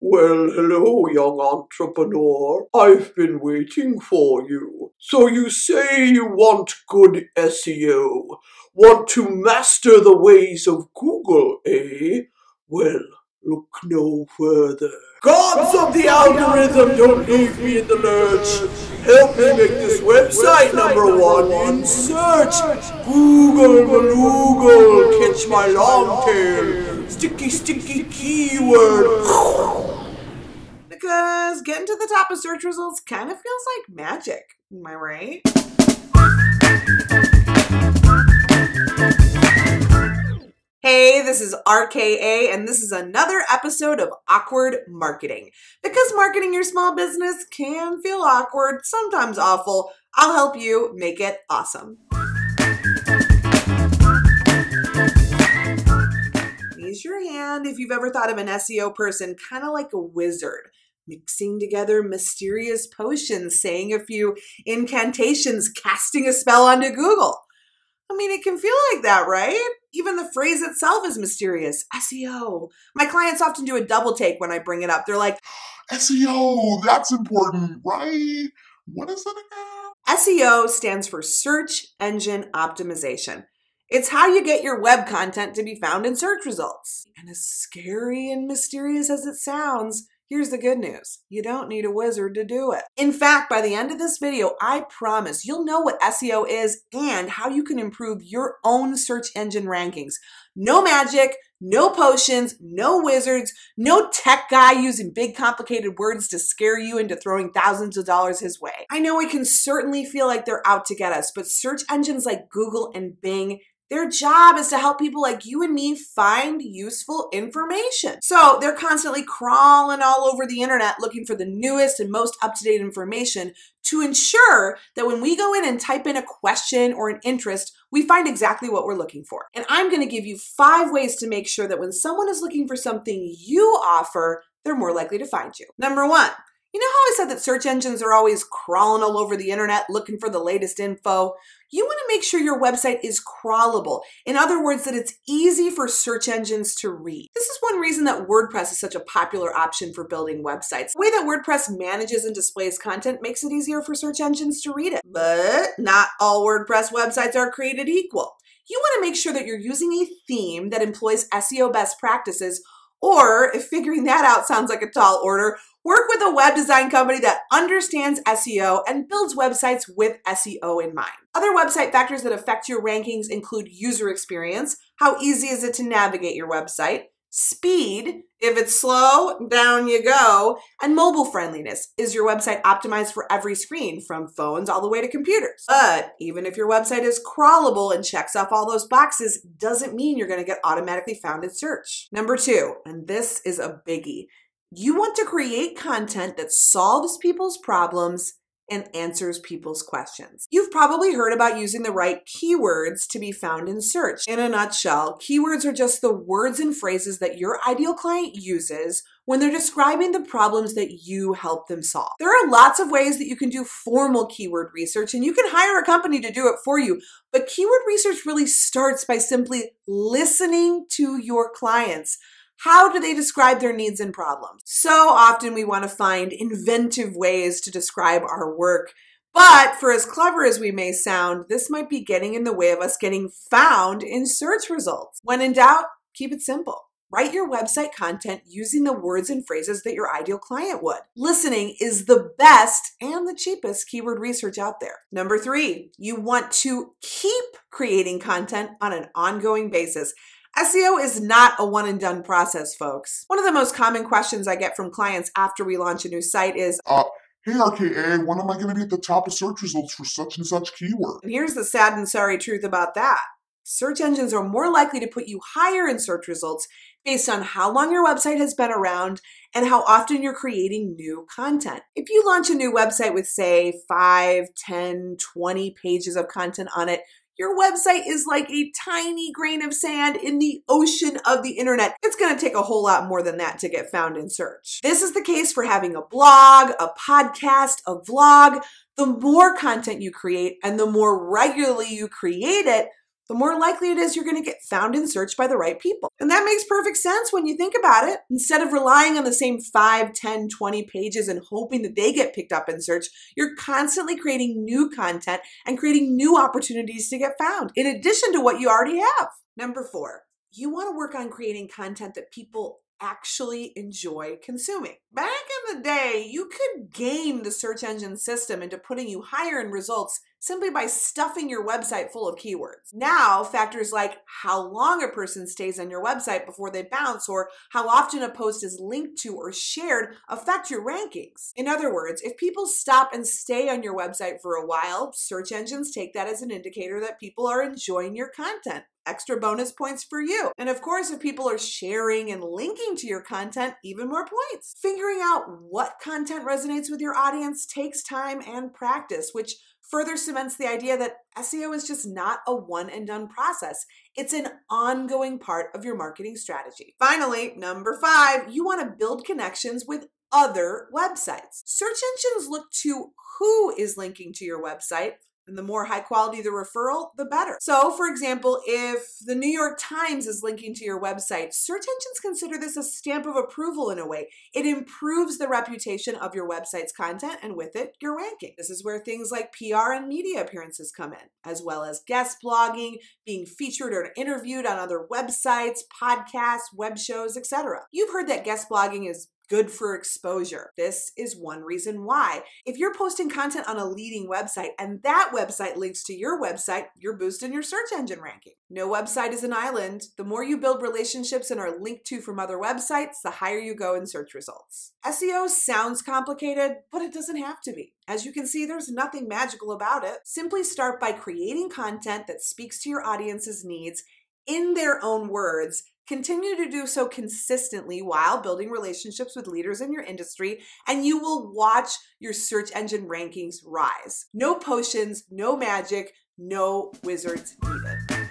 Well, hello, young entrepreneur. I've been waiting for you. So you say you want good SEO, want to master the ways of Google, eh? Well, look no further. Gods of the algorithm, don't leave me in the lurch. Help me make this website #1 in search. Google Maloogle, catch my long tail. Sticky, sticky keyword. Because getting to the top of search results kind of feels like magic. Am I right? Hey, this is RKA, and this is another episode of Awkward Marketing. Because marketing your small business can feel awkward, sometimes awful, I'll help you make it awesome. Raise your hand if you've ever thought of an SEO person kind of like a wizard, mixing together mysterious potions, saying a few incantations, casting a spell onto Google. I mean, it can feel like that, right? Even the phrase itself is mysterious. SEO. My clients often do a double take when I bring it up. They're like, SEO, that's important, right? What is it again? SEO stands for Search Engine Optimization. It's how you get your web content to be found in search results. And as scary and mysterious as it sounds, here's the good news. You don't need a wizard to do it. In fact, by the end of this video, I promise you'll know what SEO is and how you can improve your own search engine rankings. No magic, no potions, no wizards, no tech guy using big complicated words to scare you into throwing thousands of dollars his way. I know it can certainly feel like they're out to get us, but search engines like Google and Bing, their job is to help people like you and me find useful information. So they're constantly crawling all over the internet looking for the newest and most up-to-date information to ensure that when we go in and type in a question or an interest, we find exactly what we're looking for. And I'm going to give you 5 ways to make sure that when someone is looking for something you offer, they're more likely to find you. Number 1. You know how I said that search engines are always crawling all over the internet looking for the latest info? You want to make sure your website is crawlable. In other words, that it's easy for search engines to read. This is one reason that WordPress is such a popular option for building websites. The way that WordPress manages and displays content makes it easier for search engines to read it. But not all WordPress websites are created equal. You want to make sure that you're using a theme that employs SEO best practices, or if figuring that out sounds like a tall order, work with a web design company that understands SEO and builds websites with SEO in mind. Other website factors that affect your rankings include user experience, how easy is it to navigate your website, speed, if it's slow, down you go, and mobile friendliness. Is your website optimized for every screen, from phones all the way to computers? But even if your website is crawlable and checks off all those boxes, doesn't mean you're going to get automatically found in search. Number 2, and this is a biggie. You want to create content that solves people's problems and answers people's questions. You've probably heard about using the right keywords to be found in search. In a nutshell, keywords are just the words and phrases that your ideal client uses when they're describing the problems that you help them solve. There are lots of ways that you can do formal keyword research, and you can hire a company to do it for you. But keyword research really starts by simply listening to your clients. How do they describe their needs and problems? So often we want to find inventive ways to describe our work, but for as clever as we may sound, this might be getting in the way of us getting found in search results. When in doubt, keep it simple. Write your website content using the words and phrases that your ideal client would. Listening is the best and the cheapest keyword research out there. Number 3, you want to keep creating content on an ongoing basis. SEO is not a one and done process, folks. One of the most common questions I get from clients after we launch a new site is, hey RKA, when am I going to be at the top of search results for such and such keyword? And here's the sad and sorry truth about that. Search engines are more likely to put you higher in search results based on how long your website has been around and how often you're creating new content. If you launch a new website with, say, 5, 10, 20 pages of content on it, your website is like a tiny grain of sand in the ocean of the internet. It's going to take a whole lot more than that to get found in search. This is the case for having a blog, a podcast, a vlog. The more content you create and the more regularly you create it, the more likely it is you're going to get found in search by the right people. And that makes perfect sense when you think about it. Instead of relying on the same 5, 10, 20 pages and hoping that they get picked up in search, you're constantly creating new content and creating new opportunities to get found, in addition to what you already have. Number 4, you want to work on creating content that people actually enjoy consuming. Back in the day, you could game the search engine system into putting you higher in results simply by stuffing your website full of keywords. Now, factors like how long a person stays on your website before they bounce or how often a post is linked to or shared affect your rankings. In other words, if people stop and stay on your website for a while, search engines take that as an indicator that people are enjoying your content. Extra bonus points for you. And of course, if people are sharing and linking to your content, even more points. Figuring out what content resonates with your audience takes time and practice, which further cements the idea that SEO is just not a one and done process. It's an ongoing part of your marketing strategy. Finally, number 5, you want to build connections with other websites. Search engines look to who is linking to your website, and the more high quality the referral, the better. So, for example, if the New York Times is linking to your website, search engines consider this a stamp of approval in a way. It improves the reputation of your website's content and with it, your ranking. This is where things like PR and media appearances come in, as well as guest blogging, being featured or interviewed on other websites, podcasts, web shows, etc. You've heard that guest blogging is good for exposure. This is one reason why. If you're posting content on a leading website and that website links to your website, you're boosting your search engine ranking. No website is an island. The more you build relationships and are linked to from other websites, the higher you go in search results. SEO sounds complicated, but it doesn't have to be. As you can see, there's nothing magical about it. Simply start by creating content that speaks to your audience's needs in their own words. Continue to do so consistently while building relationships with leaders in your industry, and you will watch your search engine rankings rise. No potions, no magic, no wizards needed.